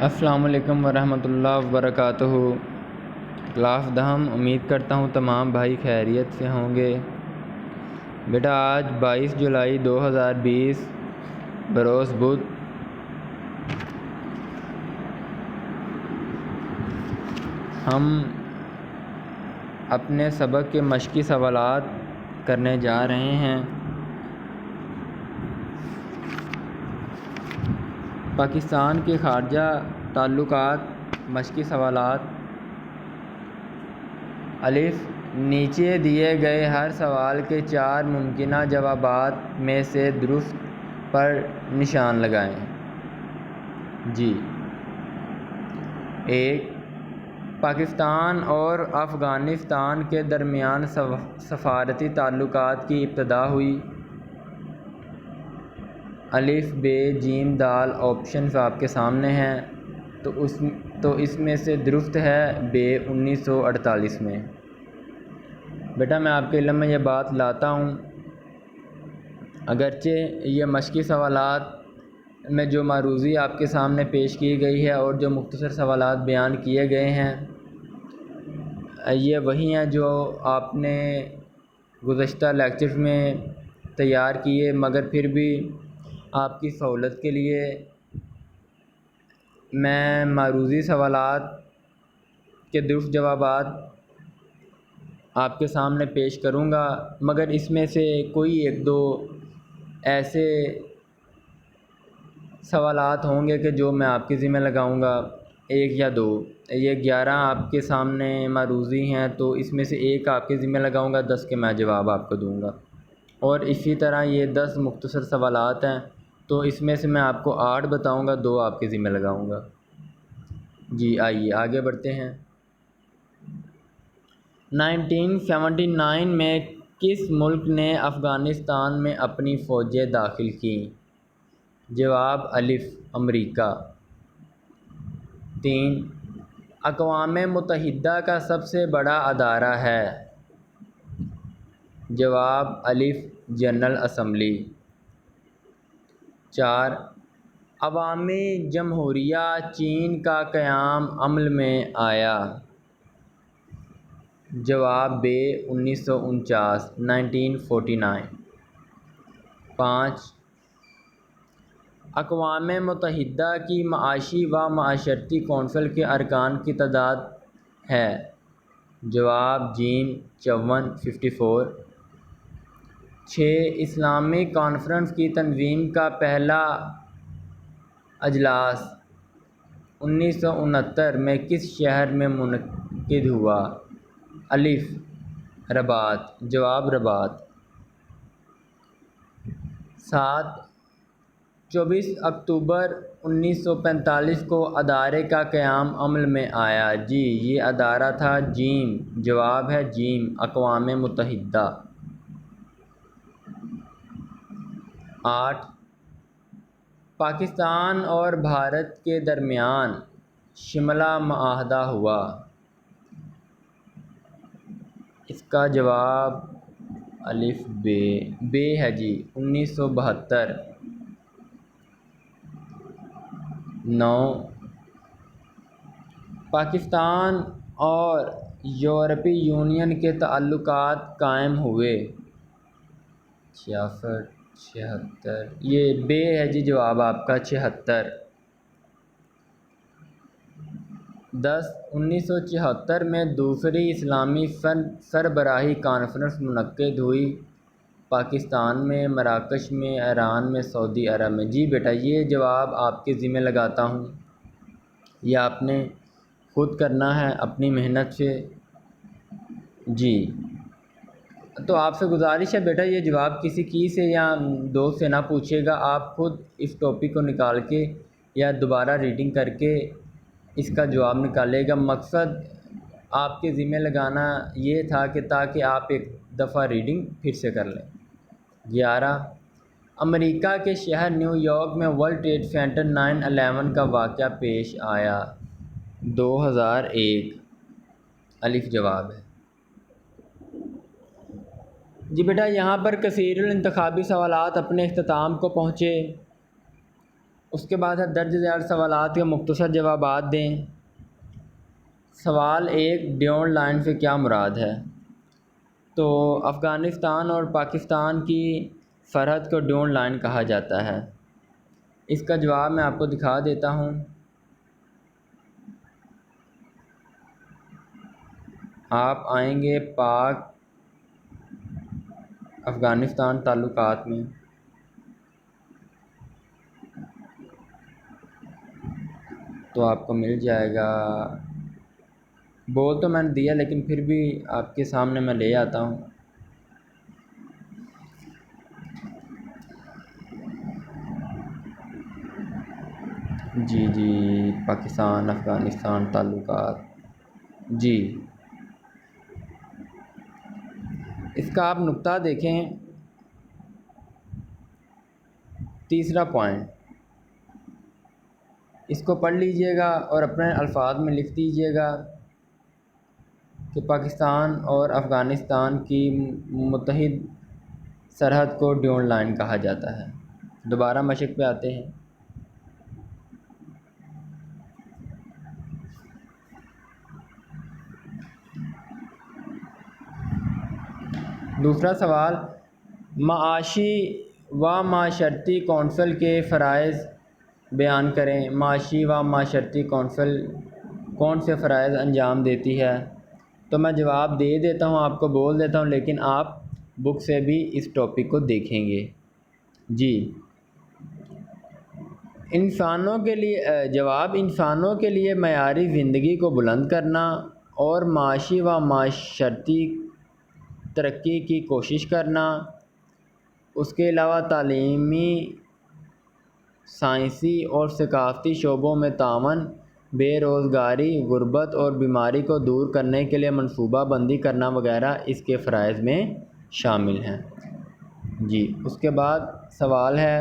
السلام علیکم ورحمۃ اللہ وبرکاتہ۔ کلاس دہم، امید کرتا ہوں تمام بھائی خیریت سے ہوں گے۔ بیٹا آج 22 جولائی 2020 بروز بدھ ہم اپنے سبق کے مشقی سوالات کرنے جا رہے ہیں۔ پاکستان کے خارجہ تعلقات مشقی سوالات۔ الف، نیچے دیے گئے ہر سوال کے 4 ممکنہ جوابات میں سے درست پر نشان لگائیں۔ جی 1، پاکستان اور افغانستان کے درمیان سفارتی تعلقات کی ابتدا ہوئی۔ الف، ب، ج، د آپشنز آپ کے سامنے ہیں، تو اس میں سے درست ہے ب 1948 میں۔ بیٹا میں آپ کے علم میں یہ بات لاتا ہوں، اگرچہ یہ مشقی سوالات میں جو معروضی آپ کے سامنے پیش کی گئی ہے اور جو مختصر سوالات بیان کیے گئے ہیں یہ وہی ہیں جو آپ نے گزشتہ لیکچرز میں تیار کیے، مگر پھر بھی آپ کی سہولت کے لیے میں معروضی سوالات کے درست جوابات آپ کے سامنے پیش کروں گا، مگر اس میں سے کوئی 1-2 ایسے سوالات ہوں گے کہ جو میں آپ کے ذمہ لگاؤں گا، 1 یا 2۔ یہ 11 آپ کے سامنے معروضی ہیں، تو اس میں سے 1 آپ کے ذمہ لگاؤں گا، 10 کے میں جواب آپ کو دوں گا، اور اسی طرح یہ 10 مختصر سوالات ہیں، تو اس میں سے میں آپ کو 8 بتاؤں گا، 2 آپ کے ذمہ لگاؤں گا۔ جی آئیے آگے بڑھتے ہیں۔ 1979 میں کس ملک نے افغانستان میں اپنی فوجیں داخل کیں؟ جواب الف، امریکہ۔ 3، اقوام متحدہ کا سب سے بڑا ادارہ ہے؟ جواب الف، جنرل اسمبلی۔ 4، عوامی جمہوریہ چین کا قیام عمل میں آیا؟ جواب ب، 1949۔ 5، اقوام متحدہ کی معاشی و معاشرتی کونسل کے ارکان کی تعداد ہے؟ جواب ج، 54۔ 6، اسلامی کانفرنس کی تنظیم کا پہلا اجلاس 1969 میں کس شہر میں منعقد ہوا؟ الف، رباط۔ جواب رباط۔ 7، 24 اکتوبر 1945 کو ادارے کا قیام عمل میں آیا؟ جی یہ ادارہ تھا ج۔ جواب ہے ج، اقوام متحدہ۔ 8، پاکستان اور بھارت کے درمیان شملہ معاہدہ ہوا؟ اس کا جواب الف، ب ہے جی، 1972۔ 9، پاکستان اور یورپی یونین کے تعلقات قائم ہوئے؟ 66، 76، یہ ب ہے جی، جواب آپ کا 76۔ 10، 1974 میں دوسری اسلامی سربراہی کانفرنس منعقد ہوئی؟ پاکستان میں، مراکش میں، ایران میں، سعودی عرب میں؟ جی بیٹا یہ جواب آپ کے ذمہ لگاتا ہوں، یہ آپ نے خود کرنا ہے اپنی محنت سے۔ جی تو آپ سے گزارش ہے بیٹا یہ جواب کسی کی سے یا دوست سے نہ پوچھیے گا، آپ خود اس ٹاپک کو نکال کے یا دوبارہ ریڈنگ کر کے اس کا جواب نکالے گا۔ مقصد آپ کے ذمہ لگانا یہ تھا کہ تاکہ آپ ایک دفعہ ریڈنگ پھر سے کر لیں۔ 11، امریکہ کے شہر نیو یارک میں ورلڈ ٹریڈ سینٹر 9/11 کا واقعہ پیش آیا؟ 2001۔ الف جواب ہے۔ جی بیٹا یہاں پر کثیر الانتخابی سوالات اپنے اختتام کو پہنچے۔ اس کے بعد ہے درج ذیل سوالات کے مختصر جوابات دیں۔ سوال 1، ڈیون لائن سے کیا مراد ہے؟ تو افغانستان اور پاکستان کی سرحد کو ڈیون لائن کہا جاتا ہے۔ اس کا جواب میں آپ کو دکھا دیتا ہوں۔ آپ آئیں گے پاک افغانستان تعلقات میں، تو آپ کو مل جائے گا۔ بول تو میں نے دیا لیکن پھر بھی آپ کے سامنے میں لے آتا ہوں۔ جی پاکستان افغانستان تعلقات، جی اس کا آپ نقطہ دیکھیں، تیسرا پوائنٹ، اس کو پڑھ لیجئے گا اور اپنے الفاظ میں لکھ دیجئے گا کہ پاکستان اور افغانستان کی متحد سرحد کو ڈیون لائن کہا جاتا ہے۔ دوبارہ مشق پہ آتے ہیں۔ دوسرا سوال، معاشی و معاشرتی کونسل کے فرائض بیان کریں۔ معاشی و معاشرتی کونسل کون سے فرائض انجام دیتی ہے؟ تو میں جواب دے دیتا ہوں، آپ کو بول دیتا ہوں، لیکن آپ بک سے بھی اس ٹاپک کو دیکھیں گے۔ جی انسانوں کے لیے جواب، انسانوں کے لیے معیاری زندگی کو بلند کرنا اور معاشی و معاشرتی ترقی کی کوشش کرنا، اس کے علاوہ تعلیمی، سائنسی اور ثقافتی شعبوں میں تعاون، بے روزگاری، غربت اور بیماری کو دور کرنے کے لیے منصوبہ بندی کرنا وغیرہ اس کے فرائض میں شامل ہیں۔ جی اس کے بعد سوال ہے،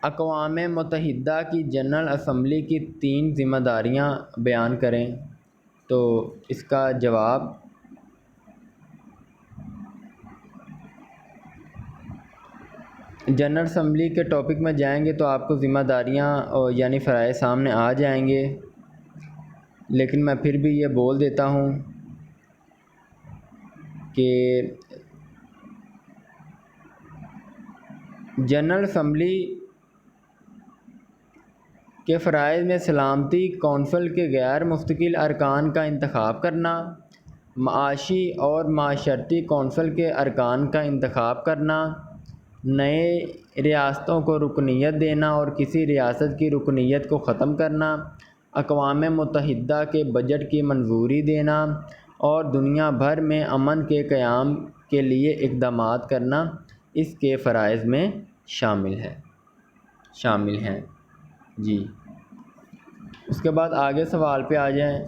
اقوام متحدہ کی جنرل اسمبلی کی 3 ذمہ داریاں بیان کریں۔ تو اس کا جواب، جنرل اسمبلی کے ٹاپک میں جائیں گے تو آپ کو ذمہ داریاں یعنی فرائض سامنے آ جائیں گے، لیکن میں پھر بھی یہ بول دیتا ہوں کہ جنرل اسمبلی کے فرائض میں سلامتی کونسل کے غیر مستقل ارکان کا انتخاب کرنا، معاشی اور معاشرتی کونسل کے ارکان کا انتخاب کرنا، نئے ریاستوں کو رکنیت دینا اور کسی ریاست کی رکنیت کو ختم کرنا، اقوام متحدہ کے بجٹ کی منظوری دینا اور دنیا بھر میں امن کے قیام کے لیے اقدامات کرنا اس کے فرائض میں شامل ہیں۔ جی اس کے بعد آگے سوال پہ آ جائیں۔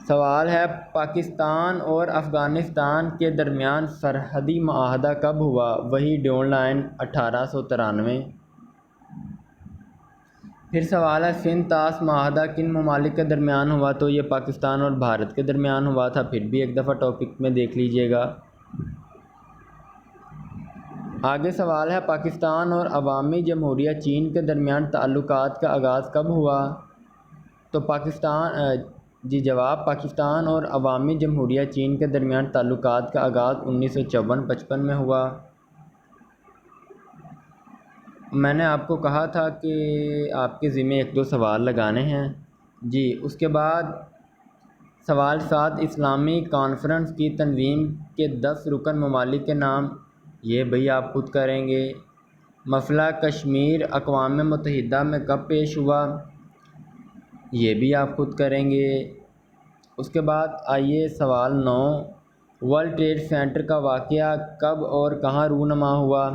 سوال ہے، پاکستان اور افغانستان کے درمیان سرحدی معاہدہ کب ہوا؟ وہی ڈیون لائن 1893۔ پھر سوال ہے، سندھ طاس معاہدہ کن ممالک کے درمیان ہوا؟ تو یہ پاکستان اور بھارت کے درمیان ہوا تھا۔ پھر بھی ایک دفعہ ٹاپک میں دیکھ لیجئے گا۔ آگے سوال ہے، پاکستان اور عوامی جمہوریہ چین کے درمیان تعلقات کا آغاز کب ہوا؟ تو جواب، پاکستان اور عوامی جمہوریہ چین کے درمیان تعلقات کا آغاز 1954-55 میں ہوا۔ میں نے آپ کو کہا تھا کہ آپ کے ذمہ 1-2 سوال لگانے ہیں۔ جی اس کے بعد سوال 7، اسلامی کانفرنس کی تنظیم کے 10 رکن ممالک کے نام۔ یہ بھئی آپ خود کریں گے۔ مسئلہ کشمیر اقوام متحدہ میں کب پیش ہوا؟ یہ بھی آپ خود کریں گے۔ اس کے بعد آئیے سوال 9، ورلڈ ٹریڈ سینٹر کا واقعہ کب اور کہاں رونما ہوا؟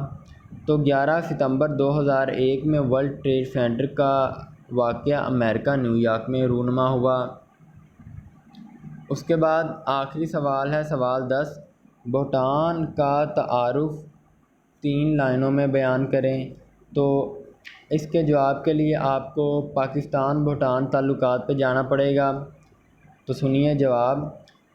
تو 11 ستمبر 2001 میں ورلڈ ٹریڈ سینٹر کا واقعہ امریکہ نیو یارک میں رونما ہوا۔ اس کے بعد آخری سوال ہے، سوال 10، بھوٹان کا تعارف 3 لائنوں میں بیان کریں۔ تو اس کے جواب کے لیے آپ کو پاکستان بھوٹان تعلقات پہ جانا پڑے گا۔ تو سنیے جواب،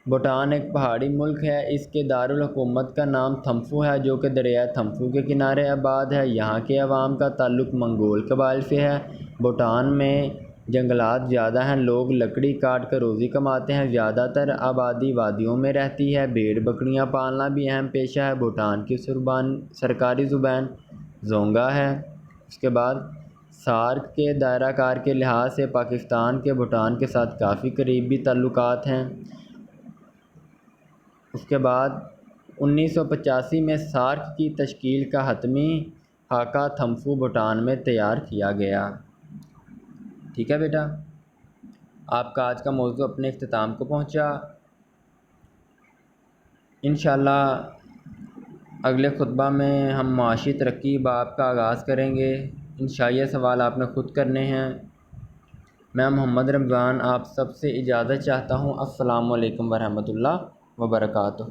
بھوٹان ایک پہاڑی ملک ہے۔ اس کے دارالحکومت کا نام تھمفو ہے جو کہ دریائے تھمفو کے کنارے آباد ہے۔ یہاں کے عوام کا تعلق منگول قبائل سے ہے۔ بھوٹان میں جنگلات زیادہ ہیں۔ لوگ لکڑی کاٹ کر روزی کماتے ہیں۔ زیادہ تر آبادی وادیوں میں رہتی ہے۔ بھیڑ بکریاں پالنا بھی اہم پیشہ ہے۔ بھوٹان کی سرکاری زبان زونگا ہے۔ اس کے بعد سارک کے دائرہ کار کے لحاظ سے پاکستان کے بھوٹان کے ساتھ کافی قریبی تعلقات ہیں۔ اس کے بعد 1985 میں سارک کی تشکیل کا حتمی خاکہ تھمفو بھوٹان میں تیار کیا گیا۔ ٹھیک ہے بیٹا، آپ کا آج کا موضوع اپنے اختتام کو پہنچا۔ انشاءاللہ اگلے خطبہ میں ہم معاشی ترقی باب کا آغاز کریں گے۔ انشاءاللہ یہ سوال آپ نے خود کرنے ہیں۔ میں محمد رمضان آپ سب سے اجازت چاہتا ہوں۔ السلام علیکم ورحمۃ اللہ وبرکاتہ۔